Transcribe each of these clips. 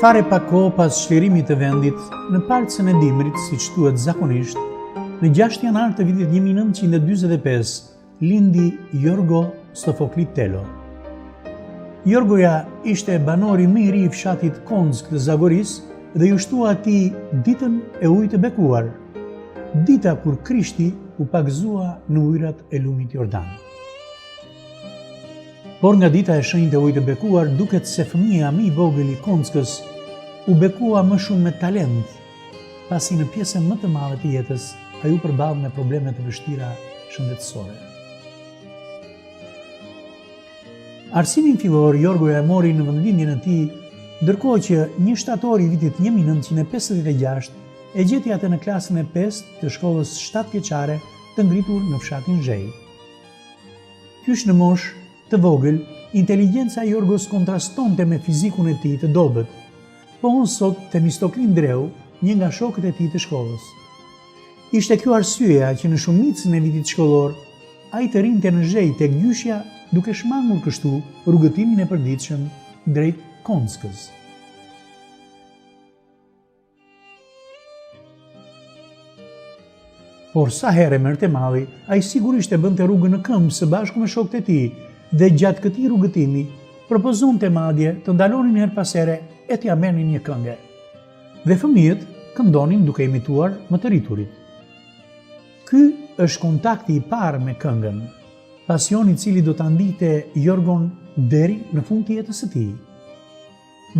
Fare pak kohë pas çlirimit të vendit, në palcën e dimrit, siç thuhet zakonisht, në 6 janar të vitit 1945, lindi Jorgo Sofoklit Telo. Jorgoja ishte banori më i ri i fshatit Konsk të Zagorisë dhe ju shtua atij ditën e ujit të bekuar, dita kur Krishti u pagëzua në ujërat e lumit Jordan. Por nga dita e shenjtë e ujit të bekuar, duket se fëmia më i vogël i Konskës u bekua më shumë me talent, pasi në pjesën më të madhe të jetës ai u përball me probleme të vështira shëndetësore. Arsimin fillor Jorgoja e mori në vendlindjen e tij, ndërkohë që një shtator i vitit 1956 e gjeti atë në klasën e 5 të shkollës 7 vjeçare të ngritur në fshatin Zhej. Qysh në moshë të vogël, inteligjenca e Jorgos kontrastonte me fizikun e tij të dobët, po unë sot Themistokli Ndreu, një nga shokët e tij të shkollës. Ishte kjo arsyeja që në shumicën e vitit shkollor, ai të rinte në Zhej tek gjyshja duke shmangur kështu rrugëtimin e përditshëm drejt Konskës. Por sa herë merrte malli, ai sigurisht e bënte rrugën në këmbë së bashku me shokët e tij, dhe gjatë këtij rrugëtimi propozonte madje të ndalonin her pas here e t'ia merrnin një këngë. Dhe fëmijët këndonin duke imituar më të rriturit. Ky është kontakti i parë me këngën, pasion i cili do ta ndite Jorgon deri në fund të jetës së tij.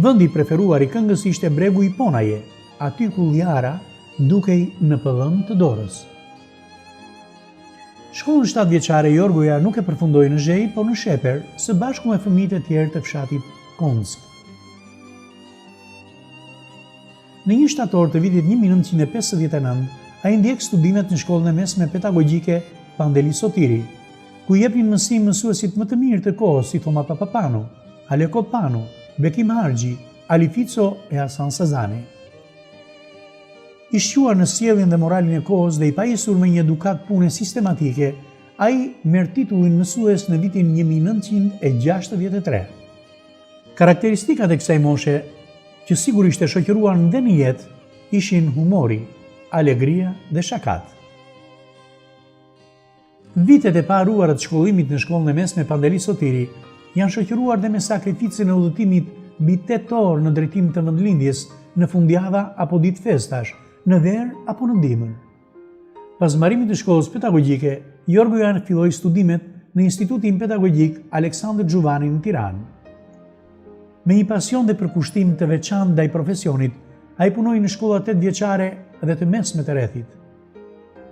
Vendi i preferuar i këngës ishte bregu i Ponaje, aty ku Ljara dukej në pëllëm të dorës. Shkollën 7 vjeçare Jorgoja nuk e përfundoi në Zhej, por në Sheper, së bashku me fëmijët e tjerë të fshatit Konsk. Në 1 shtator të vitit 1959, ai ndjek studimet në shkollën e mesme pedagogjike Pandeli Sotiri, ku jepnin mësim mësuesit më të mirë të kohës si Thoma Papapanu, Aleko Panu, Bekim Harxhi, Ali Fico e Hasan Sazani. I shquar në sjelljen dhe moralin e kohës dhe i pajisur me një edukat pune sistematike, ai merr titullin mësues në vitin 1963. Karakteristikat e kësaj moshe, që sigurisht e shoqëruan dhe në jetë, ishin humori, alegria dhe shakat. Vitet e paruara të shkollimit në shkollën e mesme Pandeli Sotiri janë shoqëruar dhe me sakrificën e udhëtimit mbi 8 orë në drejtim të vendlindjes në fundjava apo ditë festash, në verë apo në dimër. Pas mbarimit të shkollës pedagogjike, Jorgoja filloi studimet në Institutin Pedagogjik Aleksandër Xhuvani në Tiranë. Me një pasion dhe përkushtim të veçantë ndaj profesionit, ai punoi në shkolla 8 vjeçare dhe të mesme të rrethit.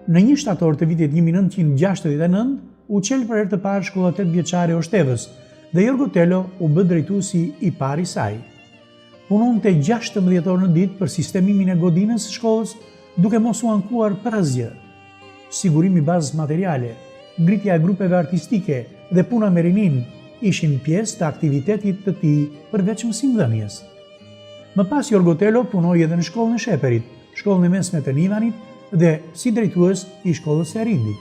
Në 1 shtator të vitit 1969, u qel për herë të parë shkolla 8 vjeçare e Oshtevës dhe Jorgo Telo u bë drejtuesi i parë i saj. Punonte 16 orë në ditë për sistemimin e godinës së shkollës, duke mos u ankuar për asgjë. Sigurimi bazës materiale, ngritja e grupeve artistike dhe puna me rinin ishin pjesë të aktivitetit të tij përveç mësimdhënies. Më pas Jorgo Telo punoi edhe në shkollën e Sheperit, shkollën e mesme të Nivanit dhe si drejtues i shkollës së Arindit.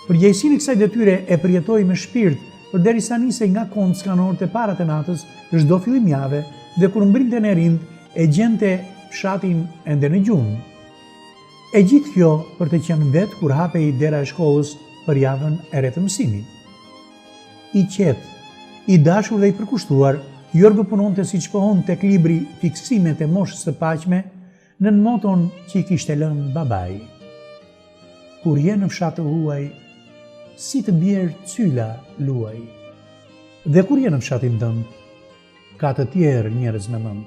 Përgjegjësinë e kësaj detyre e përjetoi me shpirt, përderisa nisej nga Konska në orët e para të natës çdo fillim jave, dhe kur mbrinte në Rind, e gjente fshatin ende në gjumë. E gjithë kjo për të qenë vetë kur hapej dera e shkollës për javën e re të mësimit. I qetë, i dashur dhe i përkushtuar, Jorgo punonte siç pohon tek libri Fiksimet e moshës së paqme, nën moton që i kishte lënë babai. Kur je në fshat të huaj, si të bjerë cyla luaj. Dhe kur je në fshatin tënd, ka të tjerë njerëz me mend.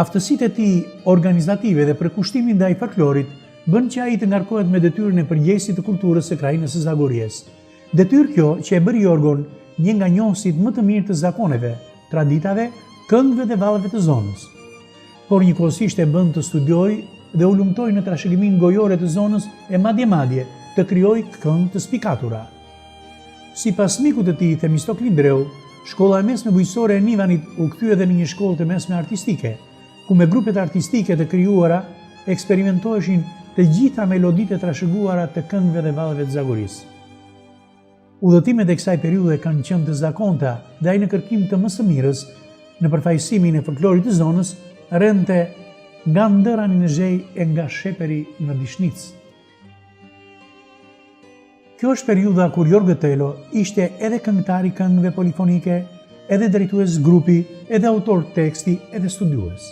Aftësitë e tij organizative dhe përkushtimi ndaj folklorit bën që ai të ngarkohet me detyrën e përgjegjësit të kulturës së krajinës së Zagorisë. Detyrë kjo që e bëri Jorgon një nga njohësit më të mirë të zakoneve, traditave, këngëve dhe vallëve të zonës. Por njëkohësisht e bën të studiojë dhe u lumtoi në trashëgiminë gojore të zonës e madje të krijojë këngë të spikatura. Sipas mikut të tij Themistokli Ndreu, shkolla e mesme bujqësore e Nivanit u kthye edhe në një shkollë të mesme artistike, ku me grupet artistike të krijuara eksperimentoheshin të gjitha meloditë e trashëguara të këngëve dhe vallëve të Zagorisë. Udhëtimet e kësaj periudhe kanë qenë të zakonta dhe ai në kërkim të më së mirës në përfaqësimin e folklorit të zonës, rrente nga ndërani në zhej e nga sheperi në Dishnicë. Kjo është periudha kur Jorgo Telo ishte edhe këngëtar i këngëve polifonike, edhe drejtues grupi, edhe autor teksti, edhe studiues.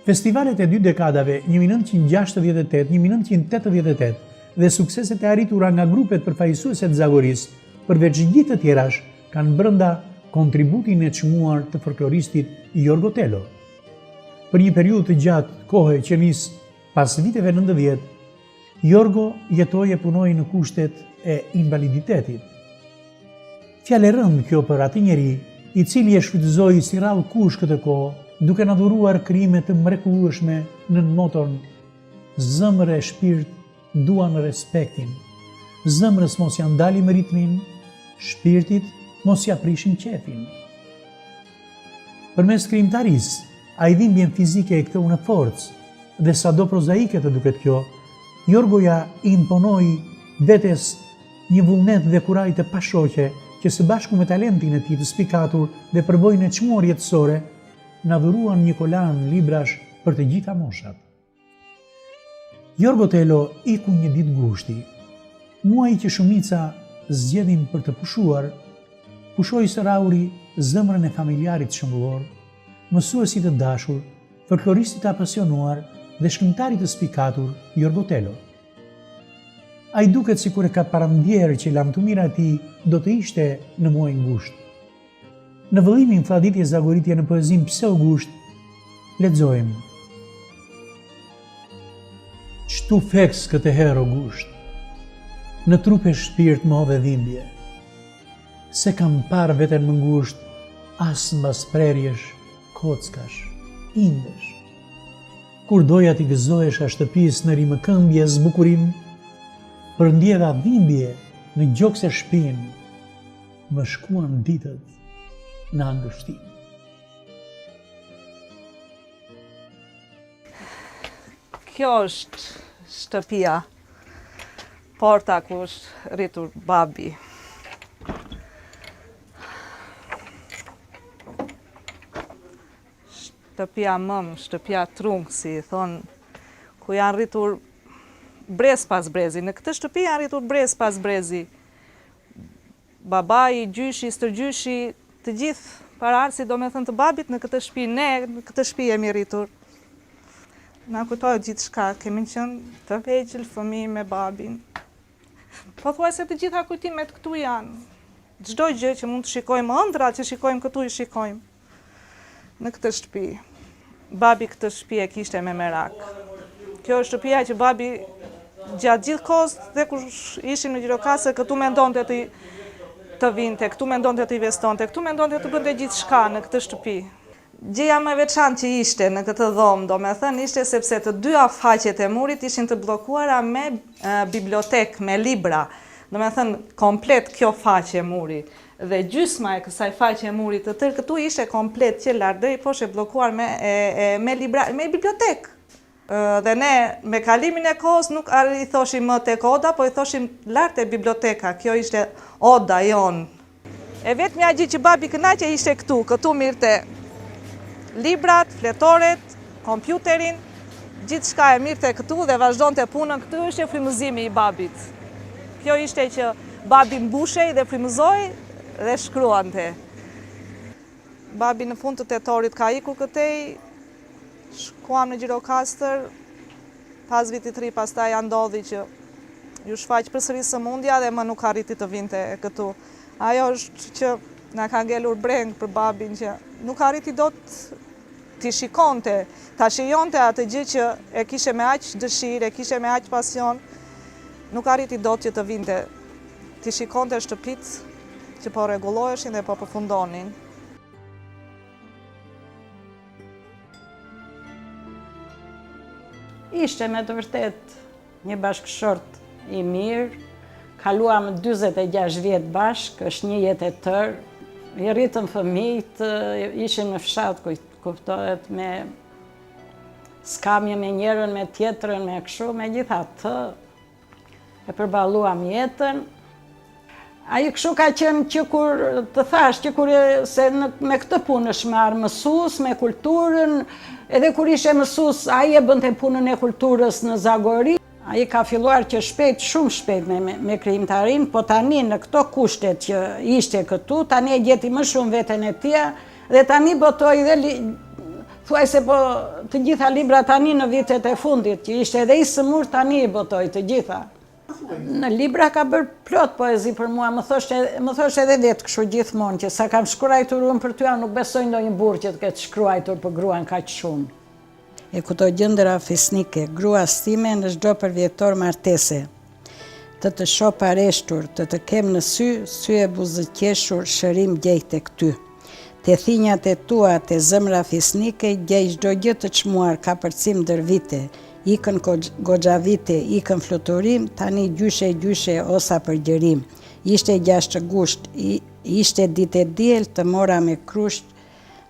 Festivalet e dy dekadave 1968-1988 dhe sukseset e arritura nga grupet përfaqësuese të zagorisë, përveç gjithë të tjerash, kanë brenda kontributin e çmuar të folkloristit Jorgo Telo. Për një periudhë të gjatë kohe që nis pas viteve 90, Jorgo jetoi e punoi në kushtet e invaliditetit. Fjalë e rëndë kjo për atë njeri i cili e shfrytëzoi si rrallë kush këtë kohë, duke na dhuruar krime të mrekullueshme në moton zëmër e shpirt duan respektin, zëmrës mos ja ndalim ritmin, shpirtit mos ja prishim qefin. Përmes krijimtarisë, ai dhimbjen fizike e ktheu në forcë, dhe sado prozaike të duket kjo, Jorgoja imponoi vetes një vullnet dhe kuraj të pashoqe që së bashku me talentin e tij të spikatur dhe përbojën e çmuar jetësore, na dhuruan një kolan librash për të gjitha moshat. Jorgo Telo iku një ditë gushti. Muaj që shumica zgjedhin për të pushuar, pushoi së rauri zemrën e familjarit shëmbullor, mësuesit të dashur, folkloristit të apasionuar dhe shkrimtarit të spikatur Jorgo Telo. Ai duket sikur e ka parandjerë që lamtumira e tij do të ishte në muaj ngusht. Në vëllimin Fladitje Zagoritje në poezin Pse u gusht, lexojmë: Çtu feks këtë herë o gusht, në trup e shpirt më hodhe dhimbje, se kam parë veten më ngusht, as mbas prerjesh, kockash, indesh. Kur doja t'i gëzohesha shtëpis në rimë këmbje zbukurim, për ndjeva dhimbje në gjokse shpin, më shkuan ditët në angështim. Kjo është shtëpia, porta ku është rritur babi. Shtëpia mëm, shtëpia trung, si thonë, ku janë rritur brez pas brezi. Në këtë shtëpi janë rritur brez pas brezi. Babai, gjyshi, stërgjyshi, të gjithë paraardhësit, do me thënë të babit në këtë shtëpi, ne në këtë shtëpi jemi rritur. Na kujtohet gjithë shka, kemi qenë të vegjël fëmijë me babin. Po thuaj se të gjitha kujtimet këtu janë. Çdo gjë që mund të shikojmë, ëndra që shikojmë këtu i shikojmë në këtë shtëpi. Babi këtë shtëpi e kishte me merak. Kjo është shtëpia që babi gjatë gjithë kohës dhe kur ishim në Gjirokasë, këtu mendonte të vinte, këtu mendonte të investonte, këtu mendonte të bënte gjithçka në këtë shtëpi. Gjëja më veçantë që ishte në këtë dhomë, do me thënë, ishte sepse të dyja faqet e murit ishin të bllokuara me bibliotekë, me libra. Do me thënë, komplet kjo faqe e murit. Dhe gjysma e kësaj faqe e murit të tërë këtu ishte komplet që lart deri poshtë e bllokuar me libra, me bibliotekë. Dhe ne me kalimin e kohës nuk i thoshim më tek oda, po i thoshim lart e biblioteka. Kjo ishte oda jon. E vetmja gjë që babi kënaqej ishte këtu mirte librat, fletoret, kompjuterin, gjithçka e mirte këtu dhe vazhdonte punën këtu, ishte frymëzimi i babit. Kjo ishte që babi mbushej dhe frymëzoi dhe shkruante. Babi në fund të tetorit ka ikur këtej, shkuam në Gjirokastër, pas vitit 3 pastaj ja ndodhi që ju shfaq përsëri sëmundja dhe më nuk arriti të vinte këtu. Ajo është që na ka ngelur breng për babin që nuk arriti dot t'i shikonte, ta shijonte atë gjë që e kishe me aq dëshirë, e kishe me aq pasion, nuk arriti dot që të vinte, t'i shikonte shtëpitë që po rregulloheshin dhe po përfundonin. Ishte me të vërtet një bashkëshort i mirë, kaluam 46 vjetë bashkë, është një jetë e tërë, i rritëm fëmijët, ishim në fshat, kuptohet, me skamje me njërën, me tjetrën, me këshu, me gjitha të, e përballuam jetën, Ai kështu ka qenë që kur të thash që kur se me këtë punë është marrë mësues me kulturën, edhe kur ishe mësues ai e bënte punën e kulturës në Zagori. Ai ka filluar që shpejt, shumë shpejt me krijimtarin, po tani në këto kushtet që ishte këtu, tani e gjeti më shumë veten e tij dhe tani botoi dhe thuaj se po të gjitha libra tani në vitet e fundit, që ishte edhe i sëmur, tani i botoi të gjitha. Në libra ka bërë plot poezi për mua, më thosh edhe vetë kështu gjithmonë, që sa kam shkruajtur unë për ty, nuk besoj ndonjë burr që të ketë shkruajtur për gruan kaq shumë. E këto gjëndëra fisnike, gruas time në çdo përvjetor martese, të shoh pareshtur, të kem në sy, sy e buzëqeshur, shërim gjej tek ty. Te thinjat e tua, te zëmra fisnike, gjej çdo gjë të çmuar, ka përcim ndër vite, ikën goxha vite, ikën fluturim, tani gjyshe osa për gjërim. Ishte 6 gusht, ishte ditë e diel, të mora me krusht,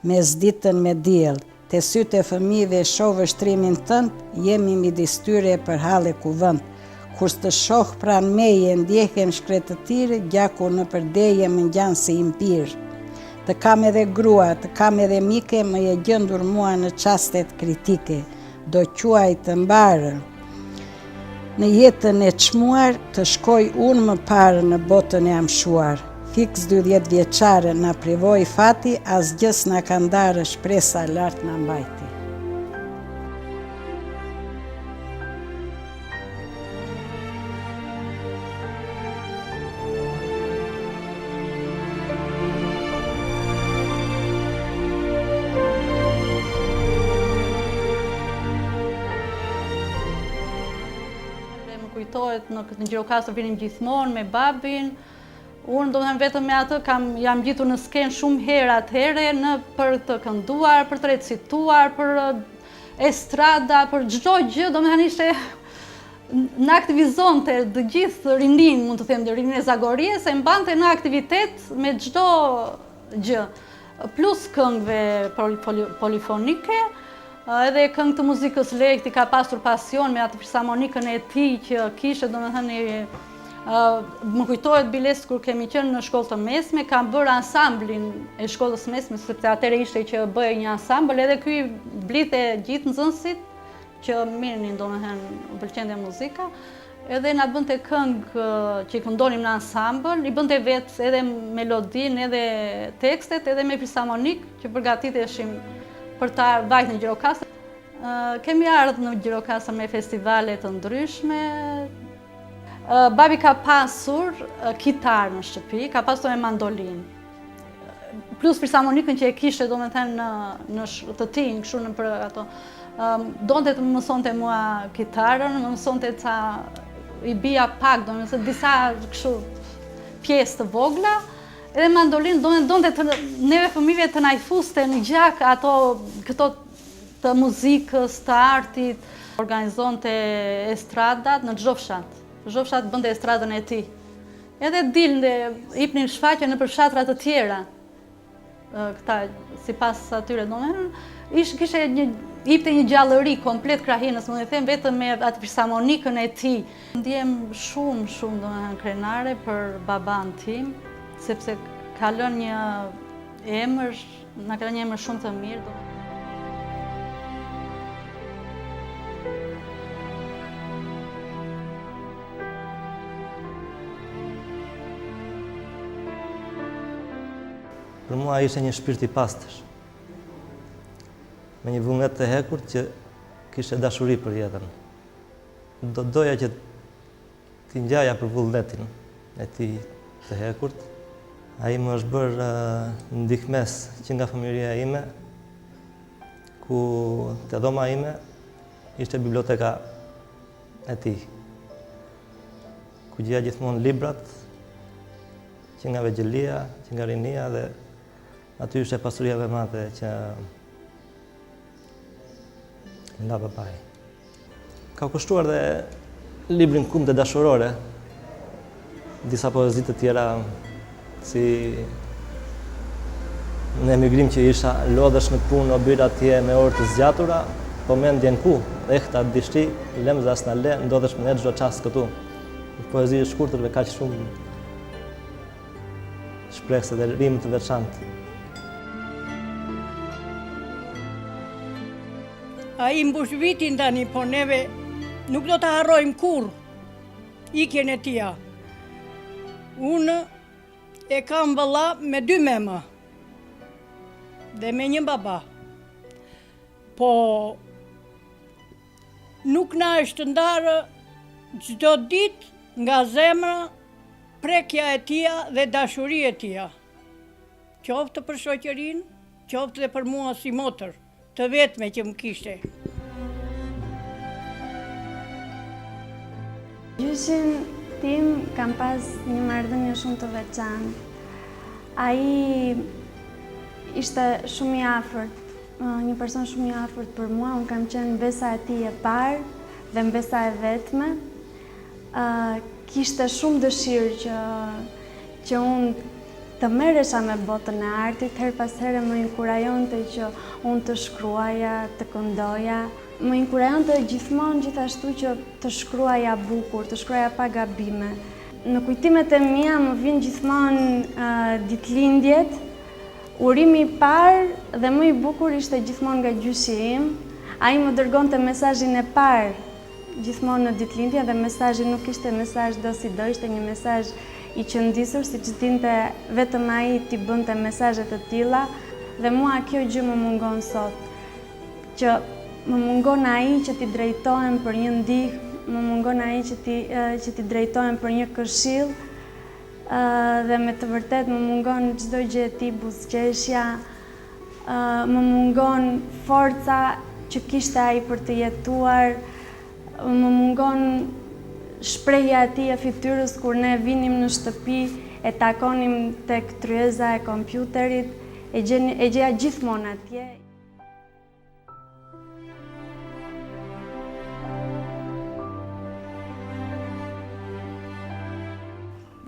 me zditën me diell. Te sytë e fëmijëve shoh vështrimin tënd, jemi midis tyre për halle kuvend. Kur të shoh pranë meje, ndjehen shkretëtire, gjaku në përdeje më ngjan si impir. Të kam edhe grua, të kam edhe mike, më je gjendur mua në çastet kritike. Do quaj të mbarë. Në jetën e çmuar, të shkoj unë më parë në botën e amshuar. Fiks 12 vjeçare na privoi fati, asgjës na ka ndarë, shpresa lart na mbajti. Kujtohet në Gjirokastër vinim gjithmonë me babin. Unë do të them vetëm me atë jam gjitur në skenë shumë herë atëherë për të kënduar, për të recituar, për estrada, për çdo gjë, domethënë ishte në aktivizonte të gjithë rinin, mund të them rinin e Zagorisë, e mbante në aktivitet me çdo gjë. Plus këngëve polifonike, edhe këngë të muzikës lehti, ka pasur pasion me atë fisharmonikën e tij që kishte, domethënë më kujtohet biles kur kemi qenë në shkollë të mesme, kam bërë ansamblin e shkollës mesme, sepse atëherë ishte që bëhej një ansambël, edhe ky blite gjithë nxënësit që mirënin, domethënë u pëlqente muzika, edhe na bënte këngë që i këndonim në ansambël, i bënte vetë edhe melodinë, edhe tekstet, edhe me fisharmonik që përgatiteshim për ta vajtë në Gjirokastër. Kemi ardhur në Gjirokastër me festivale të ndryshme. Babi ka pasur kitar në shtëpi, ka pasur me mandolinë. Plus fisharmonikën që e kishte, domethënë në të tinj, kështu në për ato. Donte të më mësonte mua kitarën, më mësonte ca i bija pak, domethënë disa kështu pjesë të vogla. Edhe mandolinë donte neve fëmijëve të na i fuste në gjak këto të muzikës, të artit. Organizonte estradat në çdo fshat. Çdo fshat bënte estradën e tij. Edhe dilnte, hipnin shfaqje në fshatra të tjera. Këta sipas atyre domethënë hipte një gjallëri komplet krahinës, mund të them vetëm me atë fisharmonikën e tij. Ndjem shumë domethënë krenare për baban tim, sepse ka lënë një emër, na ka lënë një emër shumë të mirë. Për mua ishte një shpirt i pastër, me një vullnet të hekurt që kishte dashuri për jetën. Doja që t'i ngjaja për vullnetin e tij të hekurt. Ai më është bërë ndihmes që nga fëmijëria ime, ku te dhoma ime ishte biblioteka e tij, ku gjeja gjithmonë librat, që nga vegjelia, që nga rinia, dhe aty ishte pasuria e madhe që nga babai. Ka kushtuar dhe librin Kumte dashurore, disa poezi të tjera, si në emigrim që isha, lodhesh në punë, o birë atje me orë të zgjatura, po mendjen ku, ehta dishti, lemza s'na le, ndodhesh me ne çdo çast këtu. Poezi e shkurtër me kaq shumë shprehse dhe rrim të veçantë. A i mbush vitin tani, po neve nuk do të harrojmë kur ikjen e tia. Unë e kam vëlla me 2 mema dhe me 1 baba. Po nuk na është ndarë çdo ditë nga zemra prekja e tia dhe dashuria e tia. Qoftë për shoqërinë, qoftë dhe për mua si motër, të vetme që më kishte. Gjyshin tim kam pas një marrëdhënie shumë të veçantë. Ai ishte shumë i afërt, një person shumë i afërt për mua. Unë kam qenë mbesa e tij e parë dhe mbesa e vetme. Kishte shumë dëshirë që unë të merresha me botën e artit, her pas here më inkurajonte që unë të shkruaja, të këndoja. Më inkurajonte gjithmonë gjithashtu që të shkruaja bukur, të shkruaja pa gabime. Në kujtimet e mia më vjen gjithmonë ditëlindjet. Urimi i parë dhe më i bukur ishte gjithmonë nga gjyshi im. Ai më dërgonte mesazhin e parë gjithmonë në ditëlindje dhe mesazhi nuk ishte mesazh do si do, ishte një mesazh i qëndisur, siç dinte vetëm ai t'i bënte mesazhe të tilla, dhe mua kjo gjë më mungon sot. Që më mungon ai që t'i drejtohem për një ndihmë, më mungon ai që t'i drejtohem për një këshill, dhe me të vërtet më mungon çdo gjë e tij, buzëqeshja, më mungon forca që kishte ai për të jetuar, më mungon shprehja e tij e fytyrës kur ne vinim në shtëpi, e takonim tek tryeza e kompjuterit, e gjeja gjithmonë atje.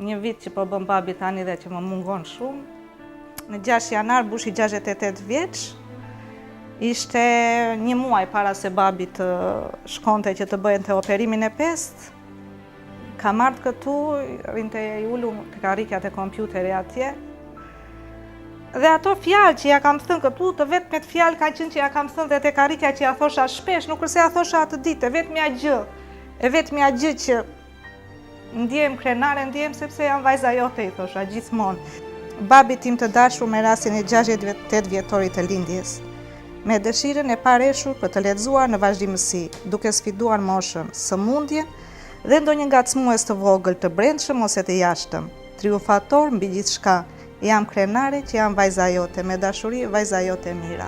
Një vit që po bën babi tani dhe që më mungon shumë. Në 6 janar bushi 68 vjeç. Ishte një muaj para se babi të shkonte që të bëjnë të operimin e pest. Kam ardhur këtu, rinte i ulur të karrikjat e kompjuterit atje. Dhe ato fjalë që ja kam thënë këtu, të vetmet fjalë ka qenë që ja kam thënë dhe te karrikja që ja thosha shpesh, nuk se ja thosha atë ditë, vetmja gjë që ndjem krenare, ndjem sepse jam vajza jote, i thosha gjithmonë. Babi tim të dashur me rastin e 68 vjetorit të lindjes, me dëshirën e pareshur për të lexuar në vazhdimësi, duke sfiduar moshën, sëmundjen dhe ndonjë ngacmues të vogël të brendshëm ose të jashtëm, triumfator mbi gjithçka. Jam krenare që jam vajza jote, me dashuri vajza jote e mira.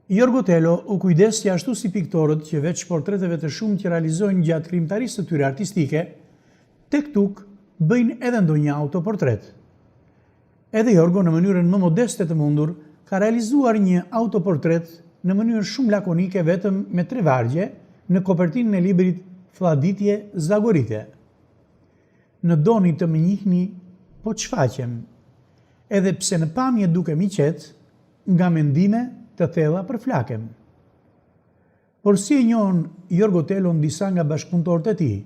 Jorgo Tello u kujdes që ashtu si piktorët që veç portreteve të shumë që realizojnë gjatë krijimtarisë të tyre artistike, tek tuk bëjnë edhe ndonjë autoportret. Edhe Jorgo në mënyrën më modeste të mundur ka realizuar një autoportret në mënyrë shumë lakonike vetëm me 3 vargje në kopertinën e librit Flladitje Zagorite. Në doni të më njihni, po çfaqem, edhe pse në pamje dukemi qetë, nga mendime të thella për flakem. Por si e njohën Jorgo Tello në disa nga bashkëpunëtorët e tij,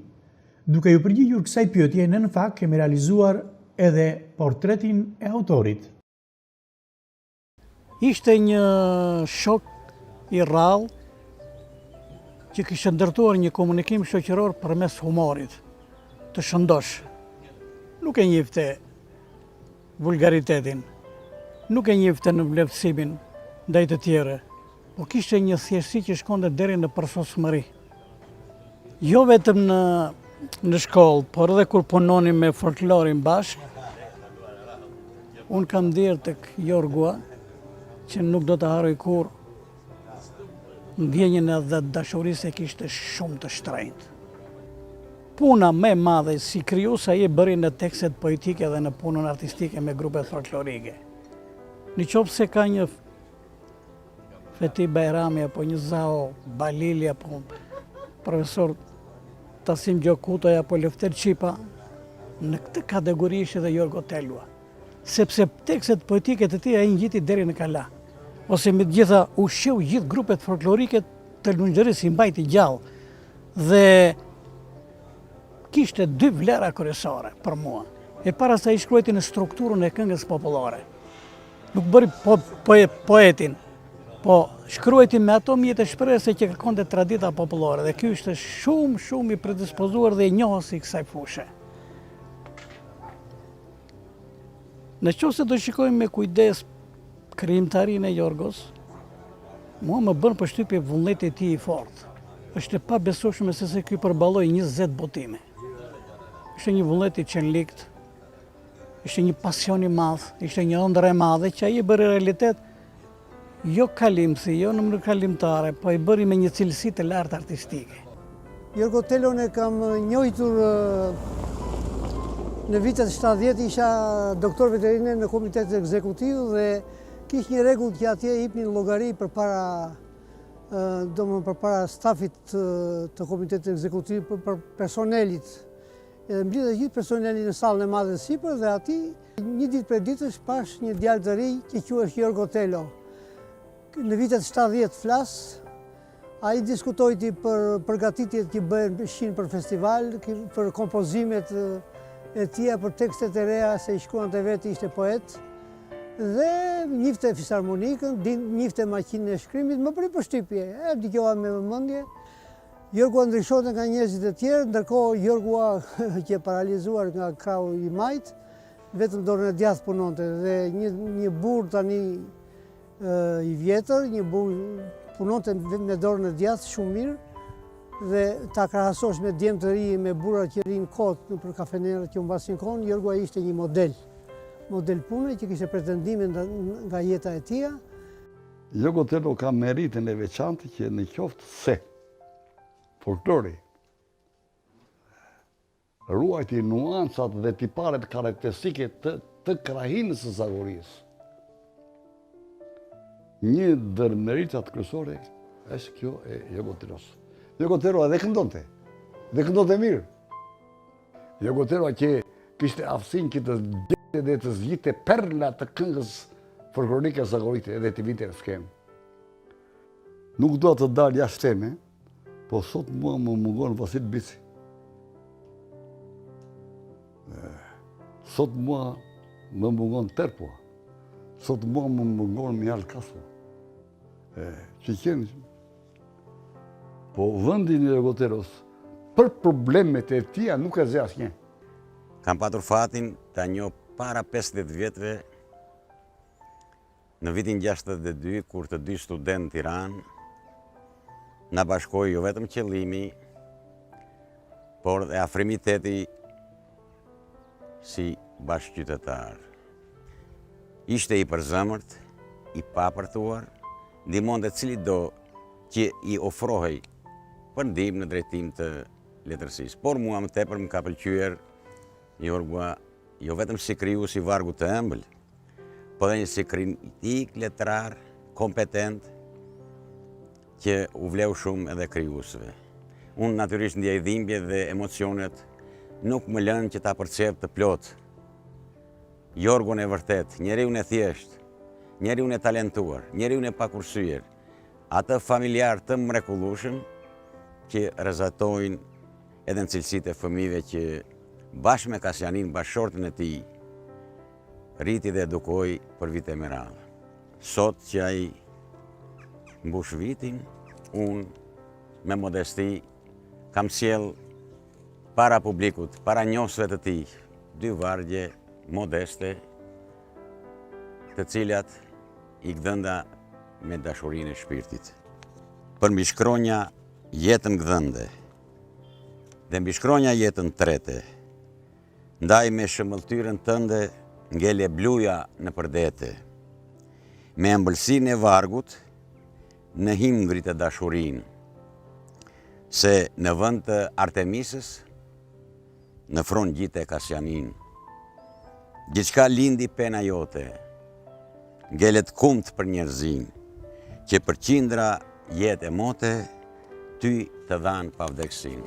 duke ju përgjigjur kësaj pyetje, në fakt kemi realizuar edhe portretin e autorit. Ishte një shok i rrallë që kishte ndërtuar një komunikim shoqëror përmes humorit, të shëndosh. Nuk e njifte vulgaritetin, nuk e njifte në vlefësimin ndaj të tjerë, po kishte një thjeshtësi që shkonte deri në përsosmëri. Jo vetëm në shkollë, por edhe kur punonim me folklorin bashkë, unë kam ndier tek Jorgua që nuk do të harroj kur ndjenjën edhe dashurisë e kishte shumë të shtrenjtë. Puna më e madhe si krijues ai e bëri në tekstet poetike dhe në punën artistike me grupet folklorike. Nëse ka një Feti Bajrami apo një Zao Balili apo profesor Tasim Gjokutoj apo Lefter Qipa, në këtë kategori ishte edhe Jorgo Tello. sepse tekstet poetike të tij ai ngjiti deri në kala. Ose me të gjitha u sheu gjithë grupet folklorike të Lungjërisë, i mbajti gjallë. Dhe kishte dy vlera kryesore për mua. E para se ai shkruajti në strukturën e këngës popullore. Nuk bëri poetin, po shkruajti me ato mjete shprehëse që kërkonte tradita popullore. Dhe ky ishte shumë i predispozuar dhe i njohës i kësaj fushë. Në qoftë se do shikojmë me kujdes krijimtarinë e Jorgos, mua më bën përshtypje vullneti i tij i fortë. Është e pabesueshme se ky përballoi 20 botime. Ishte një vullnet i qenlikt, ishte një pasion i madh, ishte një ëndër e madhe që ai e bëri realitet jo kalimsi, jo në mënyrë kalimtare, po i bëri me një cilësi të lartë artistike. Jorgo Telon e kam njohitur në vitet 70, isha doktor veterinar në komitetin ekzekutiv dhe kishte një rregull që atje hipnin llogari përpara stafit të komitetit ekzekutiv për personelit. Edhe mblidhe gjithë personeli në sallën e madhe sipër dhe aty një ditë prej ditësh pash një djalë të ri që quhet Jorgo Telo. Në vitet 70 flas, ai diskutojti për përgatitjet që bëhen për festival, për kompozimet e tija, për tekstet e reja, se i shkruante vetë, ishte poet. Dhe njifte fisarmonikën, njifte makinën e shkrimit, më bëri përshtypje, e dëgjova me vëmendje. Jorgua ndryshonte nga njerëzit e tjerë, ndërkohë Jorgua që e paralizuar nga krahu i majt, vetëm dorën e djathtë punonte dhe një burr tani i vjetër, një burr punonte me dorën e djathtë shumë mirë dhe ta krahasosh me djemë të ri, me burra që rinë kot për kafenerët që u mbasin kohën, Jorgua ishte një model pune që kishte pretendime nga jeta e tij. Jorgo Telo ka meritën e veçantë që në qoftë se folklori ruajti nuancat dhe tiparet karakteristike të krahinës së zagorisë. Një ndër meritat kryesore është kjo e Jorgo Telos. Jorgo Telo edhe këndonte mirë. Jorgo Telo që kishte aftësinë që të gjete dhe të zgjidhte perla të këngës folklorike zagorite edhe të vinte në skemë. Nuk do të dal jashtë teme, po sot mua më mungon Vasil Bici. Sot mua më mungon Terpo. Sot mua më mungon Mjal Kaso. Që qenë. Po vëndin e Jorgo Telos, për problemet e tia nuk e zë asnjë. Kam patur fatin ta njoh para 50 vjetëve, në vitin 62, kur të dy student në Tiranë, na bashkoi jo vetëm qëllimi, por dhe afrimiteti si bashkëqytetar. Ishte i përzemërt, i papërtuar, ndihmonte cilido që i ofrohej për ndihmë në drejtim të letërsisë. Por mua më tepër më ka pëlqyer Jorgua jo vetëm si krijues i vargut të ëmbël, po dhe një si kritik letrar, kompetent, që u vleu shumë edhe krijuesve. Unë natyrisht ndjej dhimbje dhe emocionet nuk më lënë që ta përcjell të plot. Jorgon e vërtet, njeriun e thjesht, njeriun e talentuar, njeriun e pakursyer, atë familjar të mrekullueshëm që rrezatojnë edhe në cilësitë e fëmijëve që bashkë me Kasianin, bashkëshortën e tij, rriti dhe edukoi për vite me radhë. Sot që ai mbush vitin, unë me modesti kam sjell para publikut, para njohësve të tij, dy vargje modeste, të cilat i gdhënda me dashurinë e shpirtit. Për mbi shkronja jetën gdhënde, dhe mbi shkronja jetën trete, ndaj me shëmbulltyrën tënde ngele bluja në përdete, me ëmbëlsinë e vargut në him ngritë dashurinë, se në vend të Artemisës, në fron gjite Kasianin. Gjithçka lindi pena jote, ngelet kumt për njerëzin, që për qindra jetë e mote, ty të dhanë pavdeksin.